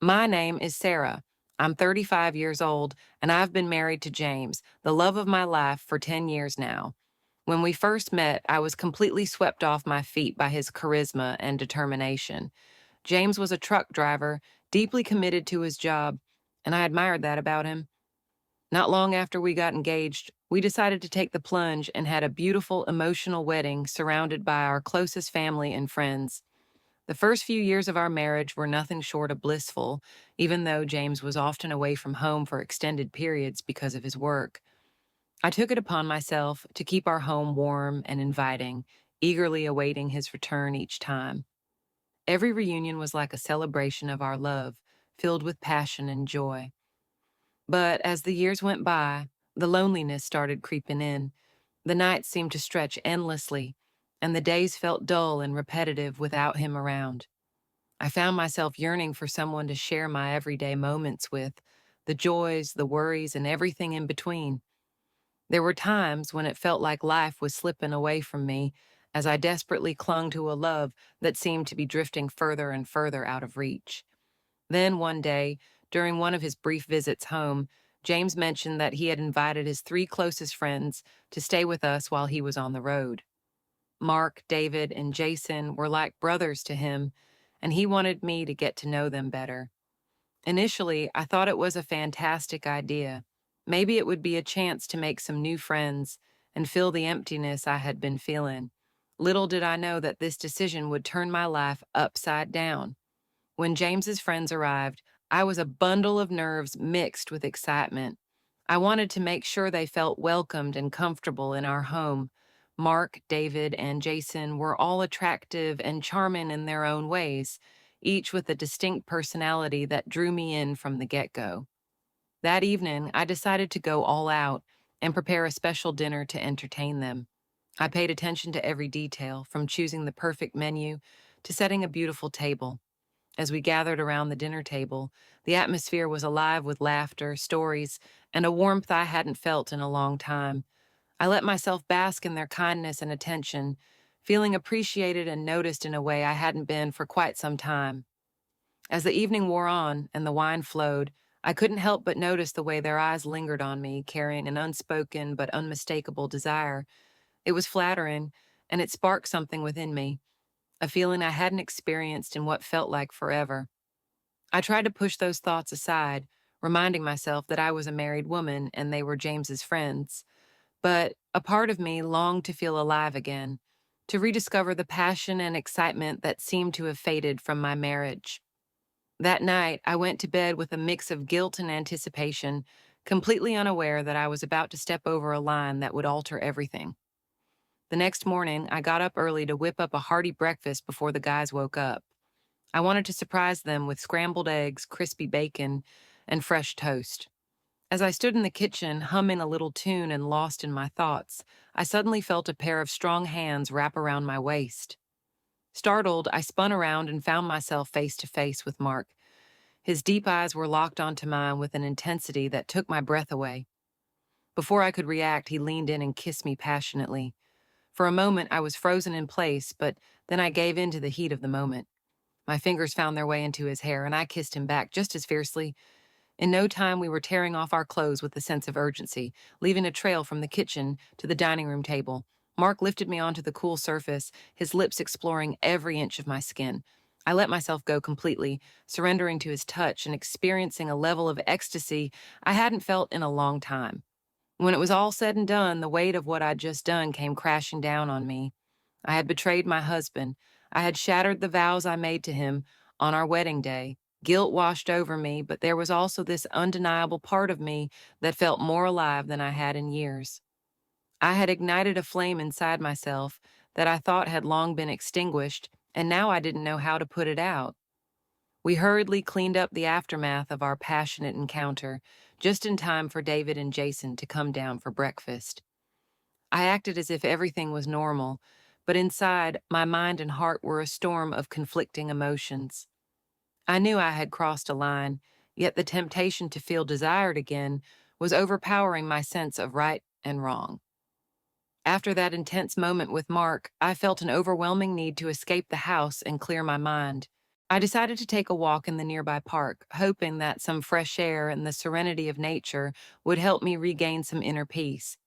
My name is Sarah. I'm 35 years old, and I've been married to James, the love of my life, for 10 years now. When we first met, I was completely swept off my feet by his charisma and determination. James was a truck driver, deeply committed to his job, and I admired that about him. Not long after we got engaged, we decided to take the plunge and had a beautiful, emotional wedding surrounded by our closest family and friends. The first few years of our marriage were nothing short of blissful, even though James was often away from home for extended periods because of his work. I took it upon myself to keep our home warm and inviting, eagerly awaiting his return each time. Every reunion was like a celebration of our love, filled with passion and joy. But as the years went by, the loneliness started creeping in. The nights seemed to stretch endlessly, and the days felt dull and repetitive without him around. I found myself yearning for someone to share my everyday moments with, the joys, the worries, and everything in between. There were times when it felt like life was slipping away from me as I desperately clung to a love that seemed to be drifting further and further out of reach. Then one day, during one of his brief visits home, James mentioned that he had invited his three closest friends to stay with us while he was on the road. Mark, David, and Jason were like brothers to him, and he wanted me to get to know them better. Initially, I thought it was a fantastic idea. Maybe it would be a chance to make some new friends and fill the emptiness I had been feeling. Little did I know that this decision would turn my life upside down. When James's friends arrived, I was a bundle of nerves mixed with excitement. I wanted to make sure they felt welcomed and comfortable in our home. Mark, David, and Jason were all attractive and charming in their own ways, each with a distinct personality that drew me in from the get-go. That evening, I decided to go all out and prepare a special dinner to entertain them. I paid attention to every detail, from choosing the perfect menu to setting a beautiful table. As we gathered around the dinner table, the atmosphere was alive with laughter, stories, and a warmth I hadn't felt in a long time. I let myself bask in their kindness and attention, feeling appreciated and noticed in a way I hadn't been for quite some time. As the evening wore on and the wine flowed, I couldn't help but notice the way their eyes lingered on me, carrying an unspoken but unmistakable desire. It was flattering, and it sparked something within me, a feeling I hadn't experienced in what felt like forever. I tried to push those thoughts aside, reminding myself that I was a married woman and they were James's friends. But a part of me longed to feel alive again, to rediscover the passion and excitement that seemed to have faded from my marriage. That night, I went to bed with a mix of guilt and anticipation, completely unaware that I was about to step over a line that would alter everything. The next morning, I got up early to whip up a hearty breakfast before the guys woke up. I wanted to surprise them with scrambled eggs, crispy bacon, and fresh toast. As I stood in the kitchen, humming a little tune and lost in my thoughts, I suddenly felt a pair of strong hands wrap around my waist. Startled, I spun around and found myself face to face with Mark. His deep eyes were locked onto mine with an intensity that took my breath away. Before I could react, he leaned in and kissed me passionately. For a moment, I was frozen in place, but then I gave in to the heat of the moment. My fingers found their way into his hair, and I kissed him back just as fiercely. In no time, we were tearing off our clothes with a sense of urgency, leaving a trail from the kitchen to the dining room table. Mark lifted me onto the cool surface, his lips exploring every inch of my skin. I let myself go completely, surrendering to his touch and experiencing a level of ecstasy I hadn't felt in a long time. When it was all said and done, the weight of what I'd just done came crashing down on me. I had betrayed my husband. I had shattered the vows I made to him on our wedding day. Guilt washed over me, but there was also this undeniable part of me that felt more alive than I had in years. I had ignited a flame inside myself that I thought had long been extinguished, and now I didn't know how to put it out. We hurriedly cleaned up the aftermath of our passionate encounter, just in time for David and Jason to come down for breakfast. I acted as if everything was normal, but inside, my mind and heart were a storm of conflicting emotions. I knew I had crossed a line, yet the temptation to feel desired again was overpowering my sense of right and wrong. After that intense moment with Mark, I felt an overwhelming need to escape the house and clear my mind. I decided to take a walk in the nearby park, hoping that some fresh air and the serenity of nature would help me regain some inner peace.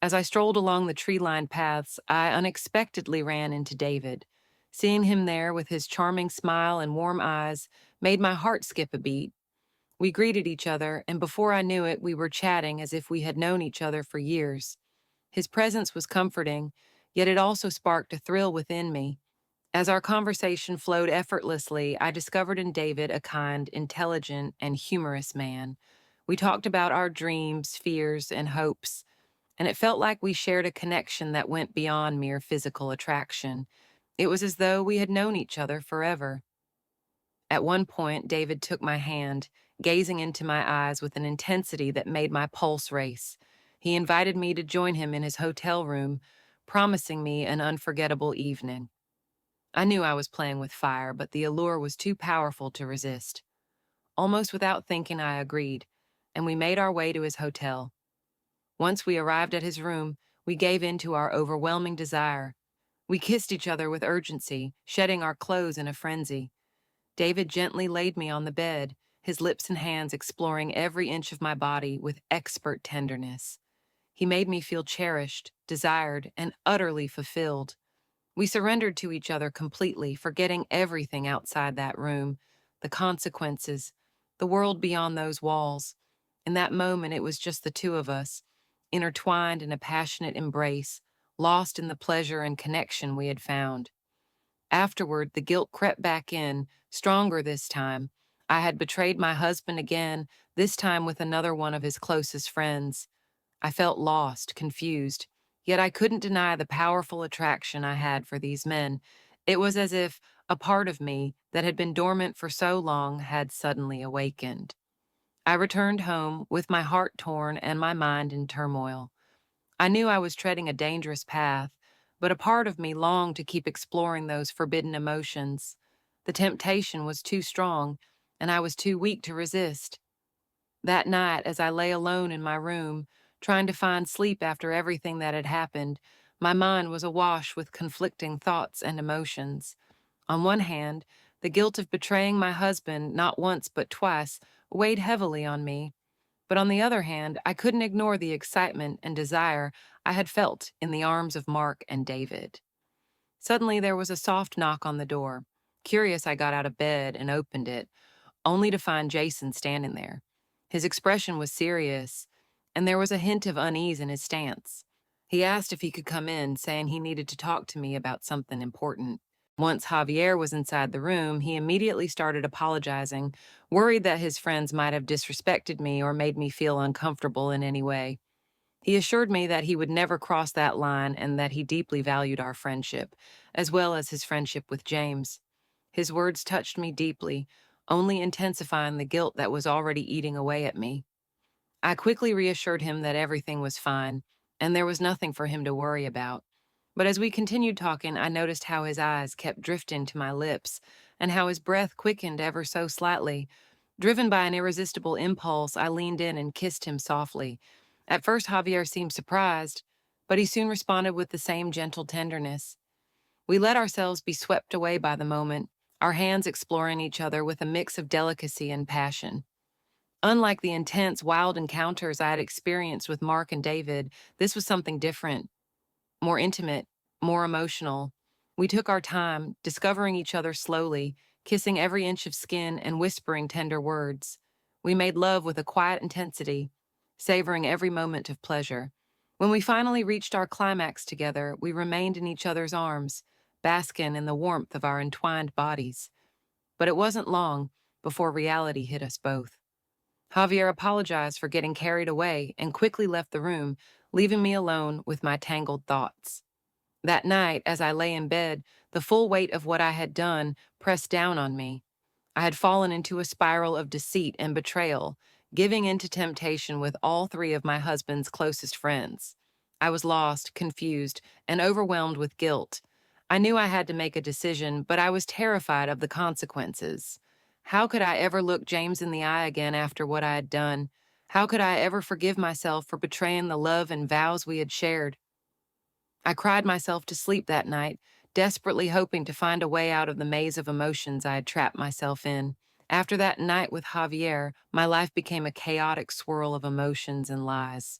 As I strolled along the tree lined paths, I unexpectedly ran into David. Seeing him there with his charming smile and warm eyes made my heart skip a beat. We greeted each other, and before I knew it, we were chatting as if we had known each other for years. His presence was comforting, yet it also sparked a thrill within me. As our conversation flowed effortlessly, I discovered in David a kind, intelligent, and humorous man. We talked about our dreams, fears, and hopes, and it felt like we shared a connection that went beyond mere physical attraction. It was as though we had known each other forever. At one point, David took my hand, gazing into my eyes with an intensity that made my pulse race. He invited me to join him in his hotel room, promising me an unforgettable evening. I knew I was playing with fire, but the allure was too powerful to resist. Almost without thinking, I agreed, and we made our way to his hotel. Once we arrived at his room, we gave in to our overwhelming desire. We kissed each other with urgency, shedding our clothes in a frenzy. David gently laid me on the bed, his lips and hands exploring every inch of my body with expert tenderness. He made me feel cherished, desired, and utterly fulfilled. We surrendered to each other completely, forgetting everything outside that room, the consequences, the world beyond those walls. In that moment, it was just the two of us, intertwined in a passionate embrace, lost in the pleasure and connection we had found. Afterward, the guilt crept back in, stronger this time. I had betrayed my husband again, this time with another one of his closest friends. I felt lost, confused, yet I couldn't deny the powerful attraction I had for these men. It was as if a part of me that had been dormant for so long had suddenly awakened. I returned home with my heart torn and my mind in turmoil. I knew I was treading a dangerous path, but a part of me longed to keep exploring those forbidden emotions. The temptation was too strong, and I was too weak to resist. That night, as I lay alone in my room, trying to find sleep after everything that had happened, my mind was awash with conflicting thoughts and emotions. On one hand, the guilt of betraying my husband not once but twice weighed heavily on me, but on the other hand, I couldn't ignore the excitement and desire I had felt in the arms of Mark and David. Suddenly, there was a soft knock on the door. Curious, I got out of bed and opened it, only to find Jason standing there. His expression was serious, and there was a hint of unease in his stance. He asked if he could come in, saying he needed to talk to me about something important. Once Javier was inside the room, he immediately started apologizing, worried that his friends might have disrespected me or made me feel uncomfortable in any way. He assured me that he would never cross that line and that he deeply valued our friendship, as well as his friendship with James. His words touched me deeply, only intensifying the guilt that was already eating away at me. I quickly reassured him that everything was fine, and there was nothing for him to worry about. But as we continued talking, I noticed how his eyes kept drifting to my lips, and how his breath quickened ever so slightly. Driven by an irresistible impulse, I leaned in and kissed him softly. At first, Javier seemed surprised, but he soon responded with the same gentle tenderness. We let ourselves be swept away by the moment, our hands exploring each other with a mix of delicacy and passion. Unlike the intense, wild encounters I had experienced with Mark and David, this was something different, more intimate, more emotional. We took our time, discovering each other slowly, kissing every inch of skin and whispering tender words. We made love with a quiet intensity, savoring every moment of pleasure. When we finally reached our climax together, we remained in each other's arms, basking in the warmth of our entwined bodies. But it wasn't long before reality hit us both. Javier apologized for getting carried away and quickly left the room, leaving me alone with my tangled thoughts. That night, as I lay in bed, the full weight of what I had done pressed down on me. I had fallen into a spiral of deceit and betrayal, giving in to temptation with all three of my husband's closest friends. I was lost, confused, and overwhelmed with guilt. I knew I had to make a decision, but I was terrified of the consequences. How could I ever look James in the eye again after what I had done? How could I ever forgive myself for betraying the love and vows we had shared? I cried myself to sleep that night, desperately hoping to find a way out of the maze of emotions I had trapped myself in. After that night with Javier, my life became a chaotic swirl of emotions and lies.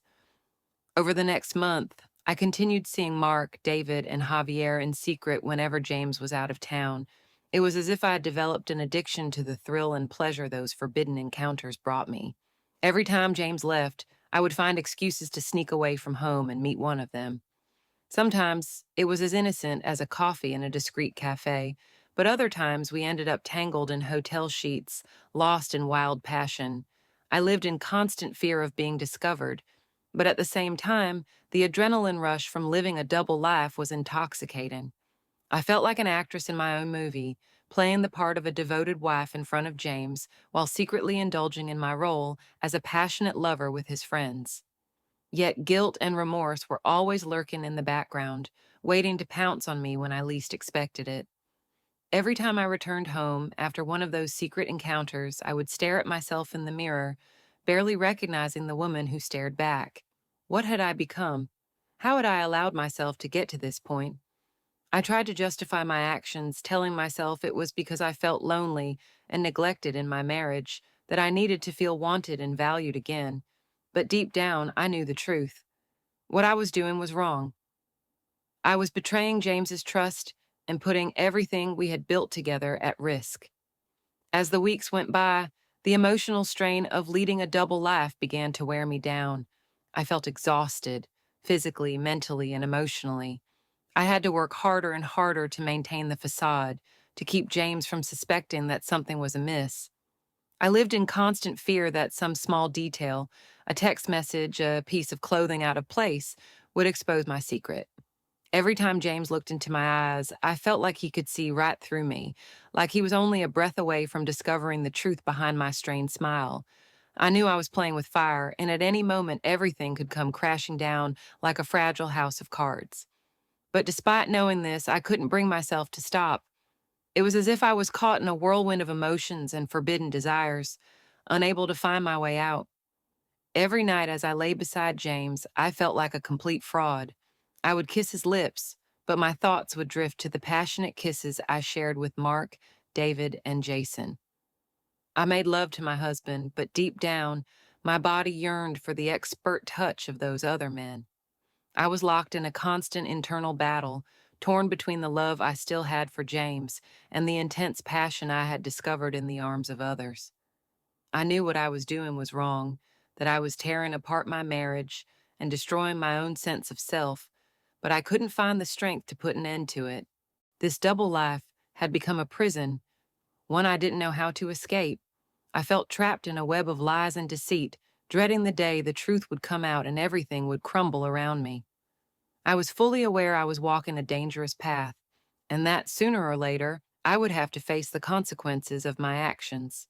Over the next month, I continued seeing Mark, David, and Javier in secret whenever James was out of town. It was as if I had developed an addiction to the thrill and pleasure those forbidden encounters brought me. Every time James left, I would find excuses to sneak away from home and meet one of them. Sometimes it was as innocent as a coffee in a discreet cafe, but other times we ended up tangled in hotel sheets, lost in wild passion. I lived in constant fear of being discovered, but at the same time, the adrenaline rush from living a double life was intoxicating. I felt like an actress in my own movie, playing the part of a devoted wife in front of James while secretly indulging in my role as a passionate lover with his friends. Yet guilt and remorse were always lurking in the background, waiting to pounce on me when I least expected it. Every time I returned home after one of those secret encounters, I would stare at myself in the mirror, barely recognizing the woman who stared back. What had I become? How had I allowed myself to get to this point? I tried to justify my actions, telling myself it was because I felt lonely and neglected in my marriage, that I needed to feel wanted and valued again. But deep down, I knew the truth. What I was doing was wrong. I was betraying James's trust and putting everything we had built together at risk. As the weeks went by, the emotional strain of leading a double life began to wear me down. I felt exhausted, physically, mentally, and emotionally. I had to work harder and harder to maintain the facade, to keep James from suspecting that something was amiss. I lived in constant fear that some small detail, a text message, a piece of clothing out of place, would expose my secret. Every time James looked into my eyes, I felt like he could see right through me, like he was only a breath away from discovering the truth behind my strained smile. I knew I was playing with fire, and at any moment everything could come crashing down like a fragile house of cards. But despite knowing this, I couldn't bring myself to stop. It was as if I was caught in a whirlwind of emotions and forbidden desires, unable to find my way out. Every night as I lay beside James, I felt like a complete fraud. I would kiss his lips, but my thoughts would drift to the passionate kisses I shared with Mark, David, and Jason. I made love to my husband, but deep down, my body yearned for the expert touch of those other men. I was locked in a constant internal battle, torn between the love I still had for James and the intense passion I had discovered in the arms of others. I knew what I was doing was wrong, that I was tearing apart my marriage and destroying my own sense of self, but I couldn't find the strength to put an end to it. This double life had become a prison, one I didn't know how to escape. I felt trapped in a web of lies and deceit, dreading the day the truth would come out and everything would crumble around me. I was fully aware I was walking a dangerous path, and that sooner or later I would have to face the consequences of my actions.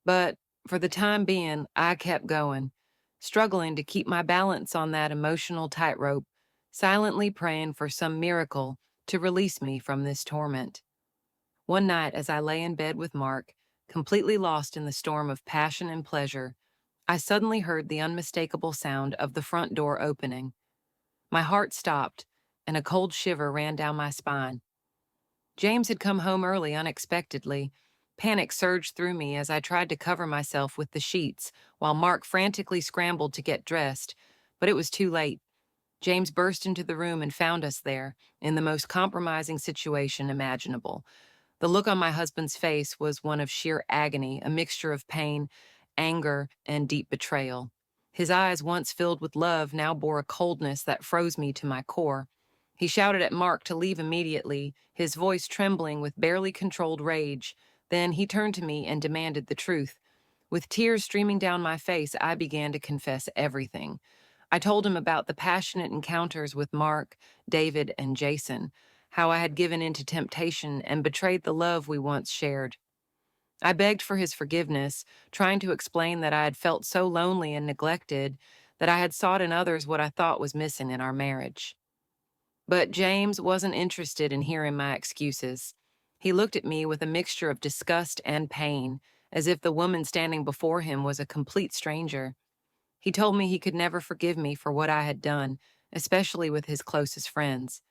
But for the time being, I kept going, struggling to keep my balance on that emotional tightrope, silently praying for some miracle to release me from this torment. One night, as I lay in bed with Mark, completely lost in the storm of passion and pleasure, I suddenly heard the unmistakable sound of the front door opening. My heart stopped, and a cold shiver ran down my spine. James had come home early unexpectedly. Panic surged through me as I tried to cover myself with the sheets, while Mark frantically scrambled to get dressed, but it was too late. James burst into the room and found us there, in the most compromising situation imaginable. The look on my husband's face was one of sheer agony, a mixture of pain, anger, and deep betrayal. His eyes, once filled with love, now bore a coldness that froze me to my core. He shouted at Mark to leave immediately, his voice trembling with barely controlled rage. Then he turned to me and demanded the truth. With tears streaming down my face, I began to confess everything. I told him about the passionate encounters with Mark, David, and Jason, how I had given in to temptation and betrayed the love we once shared. I begged for his forgiveness, trying to explain that I had felt so lonely and neglected, that I had sought in others what I thought was missing in our marriage. But James wasn't interested in hearing my excuses. He looked at me with a mixture of disgust and pain, as if the woman standing before him was a complete stranger. He told me he could never forgive me for what I had done, especially with his closest friends.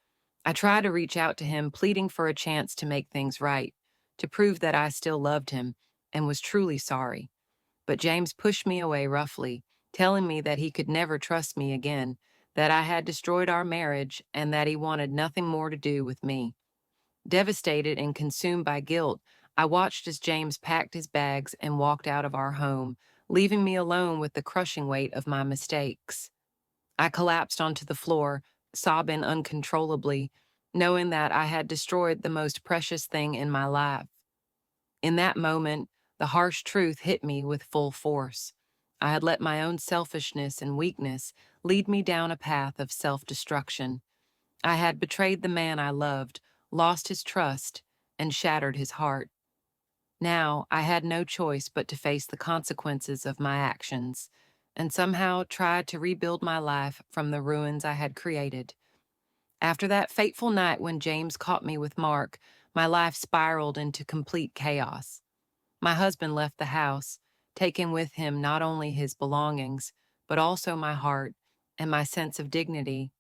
I tried to reach out to him, pleading for a chance to make things right, to prove that I still loved him and was truly sorry. But James pushed me away roughly, telling me that he could never trust me again, that I had destroyed our marriage, and that he wanted nothing more to do with me. Devastated and consumed by guilt, I watched as James packed his bags and walked out of our home, leaving me alone with the crushing weight of my mistakes. I collapsed onto the floor, sobbing uncontrollably, knowing that I had destroyed the most precious thing in my life. In that moment, the harsh truth hit me with full force. I had let my own selfishness and weakness lead me down a path of self destruction. I had betrayed the man I loved, lost his trust, and shattered his heart. Now I had no choice but to face the consequences of my actions and somehow try to rebuild my life from the ruins I had created. After that fateful night when James caught me with Mark, my life spiraled into complete chaos. My husband left the house, taking with him not only his belongings, but also my heart and my sense of dignity.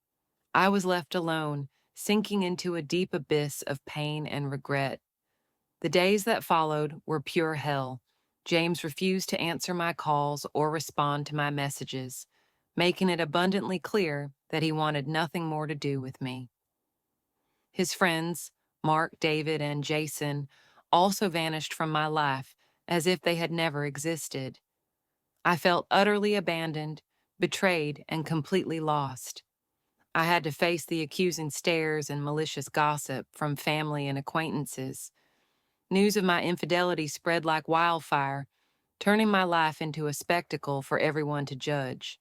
I was left alone, sinking into a deep abyss of pain and regret. The days that followed were pure hell. James refused to answer my calls or respond to my messages, making it abundantly clear that he wanted nothing more to do with me. His friends, Mark, David, and Jason, also vanished from my life as if they had never existed. I felt utterly abandoned, betrayed, and completely lost. I had to face the accusing stares and malicious gossip from family and acquaintances. News of my infidelity spread like wildfire, turning my life into a spectacle for everyone to judge.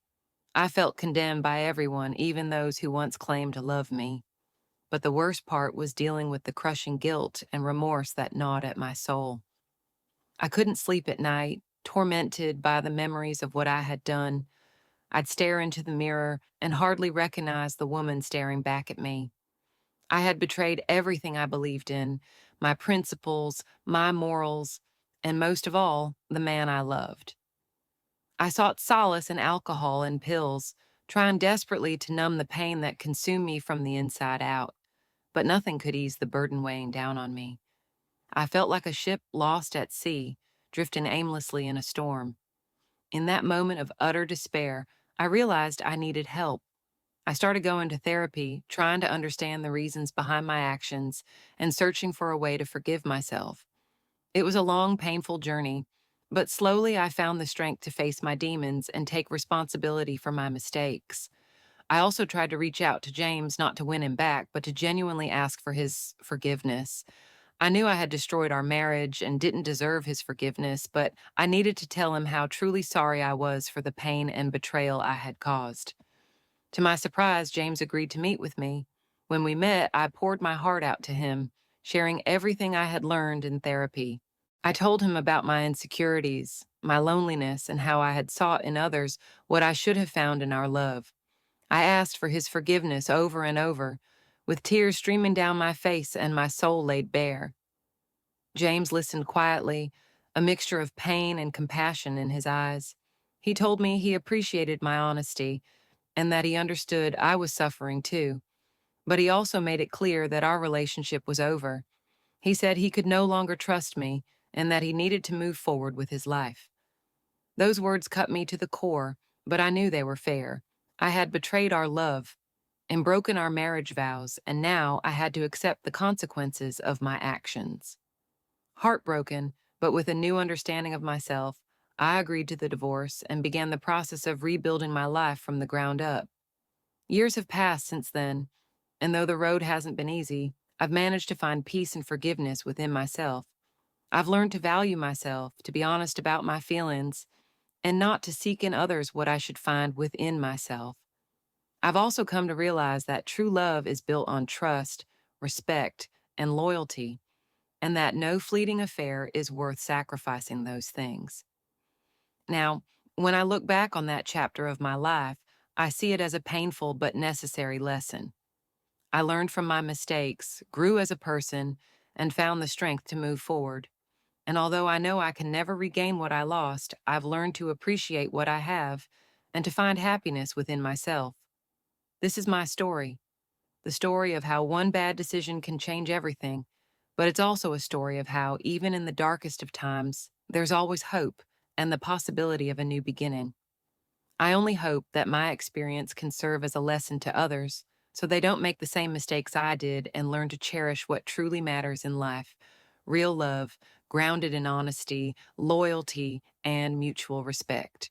I felt condemned by everyone, even those who once claimed to love me. But the worst part was dealing with the crushing guilt and remorse that gnawed at my soul. I couldn't sleep at night, tormented by the memories of what I had done. I'd stare into the mirror and hardly recognize the woman staring back at me. I had betrayed everything I believed in, my principles, my morals, and most of all, the man I loved. I sought solace in alcohol and pills, trying desperately to numb the pain that consumed me from the inside out, but nothing could ease the burden weighing down on me. I felt like a ship lost at sea, drifting aimlessly in a storm. In that moment of utter despair, I realized I needed help. I started going to therapy, trying to understand the reasons behind my actions and searching for a way to forgive myself. It was a long, painful journey, but slowly I found the strength to face my demons and take responsibility for my mistakes. I also tried to reach out to James, not to win him back, but to genuinely ask for his forgiveness. I knew I had destroyed our marriage and didn't deserve his forgiveness, but I needed to tell him how truly sorry I was for the pain and betrayal I had caused. To my surprise, James agreed to meet with me. When we met, I poured my heart out to him, sharing everything I had learned in therapy. I told him about my insecurities, my loneliness, and how I had sought in others what I should have found in our love. I asked for his forgiveness over and over, with tears streaming down my face and my soul laid bare. James listened quietly, a mixture of pain and compassion in his eyes. He told me he appreciated my honesty and that he understood I was suffering too, but he also made it clear that our relationship was over. He said he could no longer trust me and that he needed to move forward with his life. Those words cut me to the core, but I knew they were fair. I had betrayed our love and broken our marriage vows, and now I had to accept the consequences of my actions. Heartbroken, but with a new understanding of myself, I agreed to the divorce and began the process of rebuilding my life from the ground up. Years have passed since then, and though the road hasn't been easy, I've managed to find peace and forgiveness within myself. I've learned to value myself, to be honest about my feelings, and not to seek in others what I should find within myself. I've also come to realize that true love is built on trust, respect, and loyalty, and that no fleeting affair is worth sacrificing those things. Now, when I look back on that chapter of my life, I see it as a painful but necessary lesson. I learned from my mistakes, grew as a person, and found the strength to move forward. And although I know I can never regain what I lost, I've learned to appreciate what I have and to find happiness within myself. This is my story, the story of how one bad decision can change everything. But it's also a story of how, even in the darkest of times, there's always hope and the possibility of a new beginning. I only hope that my experience can serve as a lesson to others so they don't make the same mistakes I did and learn to cherish what truly matters in life: real love, grounded in honesty, loyalty, and mutual respect.